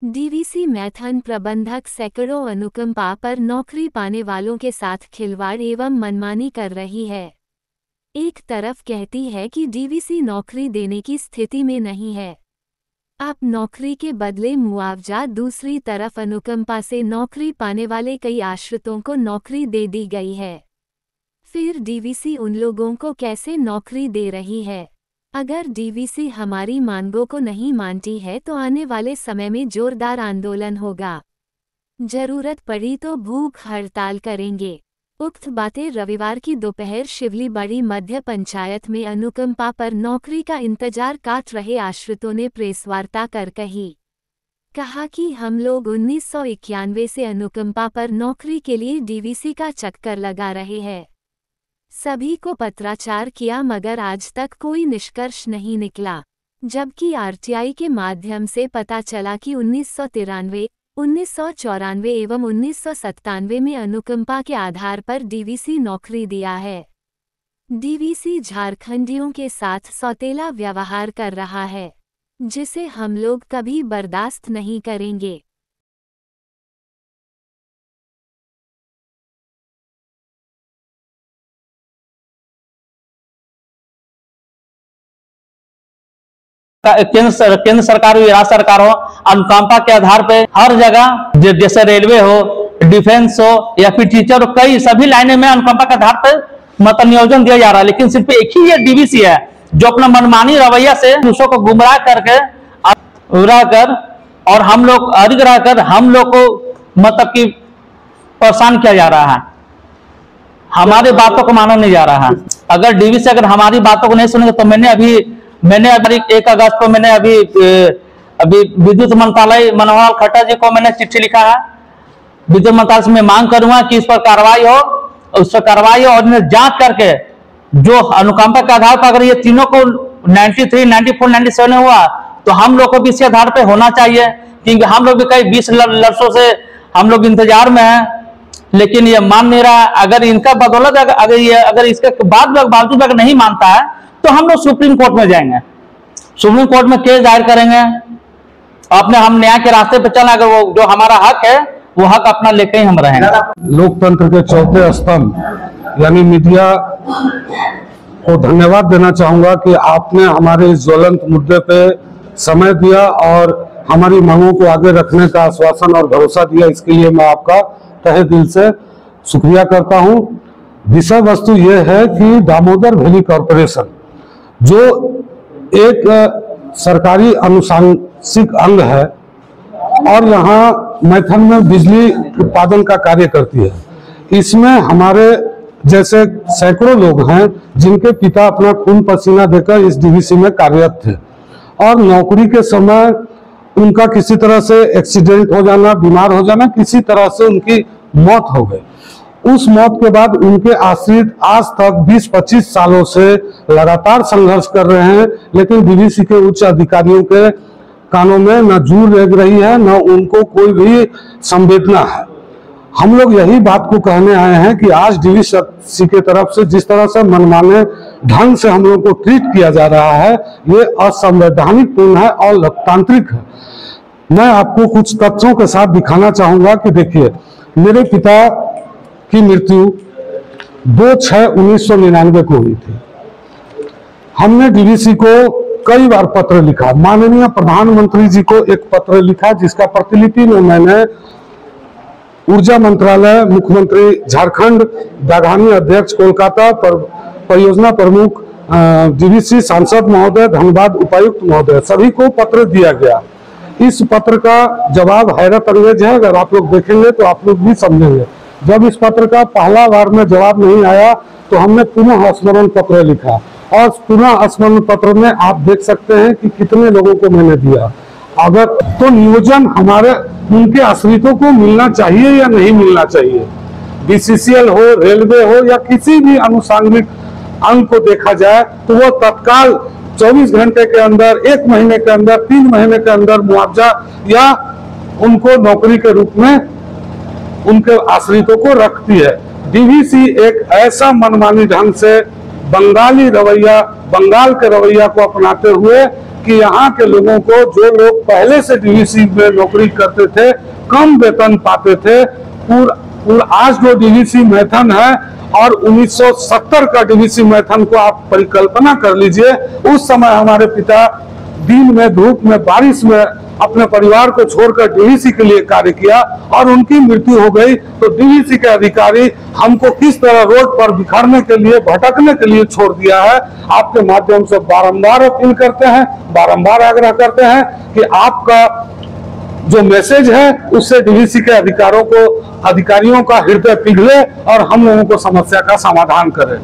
DVC Maithon प्रबंधक सैकड़ों अनुकंपा पर नौकरी पाने वालों के साथ खिलवाड़ एवं मनमानी कर रही है। एक तरफ कहती है कि डीवीसी नौकरी देने की स्थिति में नहीं है, अब नौकरी के बदले मुआवजा, दूसरी तरफ अनुकंपा से नौकरी पाने वाले कई आश्रितों को नौकरी दे दी गई है। फिर डीवीसी उन लोगों को कैसे नौकरी दे रही है? अगर डीवीसी हमारी मांगों को नहीं मानती है तो आने वाले समय में जोरदार आंदोलन होगा। जरूरत पड़ी तो भूख हड़ताल करेंगे। उक्त बातें रविवार की दोपहर शिवली बड़ी मध्य पंचायत में अनुकंपा पर नौकरी का इंतजार काट रहे आश्रितों ने प्रेसवार्ता कर कही। कहा कि हम लोग 1991 से अनुकंपा पर नौकरी के लिए डीवीसी का चक्कर लगा रहे हैं। सभी को पत्राचार किया मगर आज तक कोई निष्कर्ष नहीं निकला, जबकि आरटीआई के माध्यम से पता चला कि 1993, 1994 एवं 1997 में अनुकंपा के आधार पर डीवीसी नौकरी दिया है। डीवीसी झारखंडियों के साथ सौतेला व्यवहार कर रहा है, जिसे हम लोग कभी बर्दाश्त नहीं करेंगे। केंद्र सरकार हो या राज्य सरकार हो, अनुकंपा के आधार पे हर जगह जैसे रेलवे हो, डिफेंस हो या फिर टीचर हो, कई सभी लाइनें में अनुकंपा के आधार पे मतलब नियोजन दिया जा रहा है। लेकिन सिर्फ एक ही ये डीवीसी है जो अपना मनमानी रवैया से दूसरों को गुमराह करके और हम लोग अधिग्रह कर हम लोग को मतलब कि परेशान किया जा रहा है। हमारी बातों को माना नहीं जा रहा है। अगर डीवीसी अगर हमारी बातों को नहीं सुनेंगे तो मैंने अभी 1 अगस्त को मैंने अभी विद्युत मंत्रालय मनोहर खट्टर जी को मैंने चिट्ठी लिखा है। विद्युत मंत्रालय से मैं मांग करूंगा कि इस पर कार्रवाई हो, उस पर कार्रवाई हो और इन्हें जांच करके जो अनुकंपा के आधार पर अगर ये तीनों को 93, 94, 97 हुआ तो हम लोग को भी इसी आधार पर होना चाहिए, क्योंकि हम लोग भी कई 20 वर्षों से हम लोग इंतजार में हैं, लेकिन ये मान नहीं रहा। अगर इनका बदौलत अगर इसके बावजूद अगर नहीं मानता है तो हम लोग सुप्रीम कोर्ट में जाएंगे, सुप्रीम कोर्ट में केस दायर करेंगे। अपने हम न्याय के रास्ते पे चलना, अगर वो जो हमारा हक है वो हक अपना लेके ही हम रहेंगे। लोकतंत्र के चौथे स्तंभ यानी मीडिया को धन्यवाद देना चाहूंगा कि आपने हमारे इस ज्वलंत मुद्दे पे समय दिया और हमारी मांगों को आगे रखने का आश्वासन और भरोसा दिया। इसके लिए मैं आपका तहे दिल से शुक्रिया करता हूं। विषय वस्तु यह है कि दामोदर वैली कॉरपोरेशन जो एक सरकारी अनुशासनिक अंग है और यहाँ मैथन में बिजली उत्पादन का कार्य करती है, इसमें हमारे जैसे सैकड़ों लोग हैं जिनके पिता अपना खून पसीना देकर इस डीवीसी में कार्यरत थे और नौकरी के समय उनका किसी तरह से एक्सीडेंट हो जाना, बीमार हो जाना, किसी तरह से उनकी मौत हो गई। उस मौत के बाद उनके आश्रित आज तक 20-25 सालों से लगातार संघर्ष कर रहे हैं, लेकिन डीवीसी के उच्च अधिकारियों के कानों में न जू लग रही है, न उनको कोई भी संवेदना है। हम लोग यही बात को कहने आए हैं कि आज डीवीसी के तरफ से जिस तरह से मनमाने ढंग से हम लोग को ट्रीट किया जा रहा है, ये असंवैधानिक पूर्ण है और लोकतांत्रिक है। मैं आपको कुछ तथ्यों के साथ दिखाना चाहूंगा कि देखिए, मेरे पिता की मृत्यु 2/6/1999 को हुई थी। हमने डीवीसी को कई बार पत्र लिखा, माननीय प्रधानमंत्री जी को एक पत्र लिखा जिसका प्रतिलिपि में मैंने ऊर्जा मंत्रालय, मुख्यमंत्री झारखंड, दाघानी अध्यक्ष कोलकाता, परियोजना प्रमुख डीवीसी, सांसद महोदय, धनबाद उपायुक्त महोदय, सभी को पत्र दिया गया। इस पत्र का जवाब हैरत अंगेज है, अगर आप लोग देखेंगे तो आप लोग भी समझेंगे। जब इस पत्र का पहला बार में जवाब नहीं आया तो हमने पुनः स्मरण पत्र लिखा और पुनः स्मरण पत्र में आप देख सकते हैं कि कितने लोगों को मैंने दिया। अगर तो नियोजन हमारे उनके आश्रितों को मिलना चाहिए या नहीं मिलना चाहिए, बीसीसीएल हो, रेलवे हो या किसी भी अनुसांगिक अंग को देखा जाए तो वो तत्काल 24 घंटे के अंदर, 1 महीने के अंदर, 3 महीने के अंदर मुआवजा या उनको नौकरी के रूप में उनके आश्रितों को रखती है। डीवीसी एक ऐसा मनमानी ढंग से बंगाली रवैया, बंगाल के रवैया को अपनाते हुए कि यहाँ के लोगों को, जो लोग पहले से डीवीसी में नौकरी करते थे, कम वेतन पाते थे, आज जो डीवीसी मैथन है और 1970 का डीवीसी मैथन को आप परिकल्पना कर लीजिए। उस समय हमारे पिता दिन में, धूप में, बारिश में अपने परिवार को छोड़कर डीवीसी के लिए कार्य किया और उनकी मृत्यु हो गई। तो डीवीसी के अधिकारी हमको किस तरह रोड पर बिखरने के लिए, भटकने के लिए छोड़ दिया है। आपके माध्यम से बारंबार अपील करते हैं, बारंबार आग्रह करते हैं कि आपका जो मैसेज है उससे डीवीसी के अधिकारियों का हृदय पिघले और हम लोगों को समस्या का समाधान करें।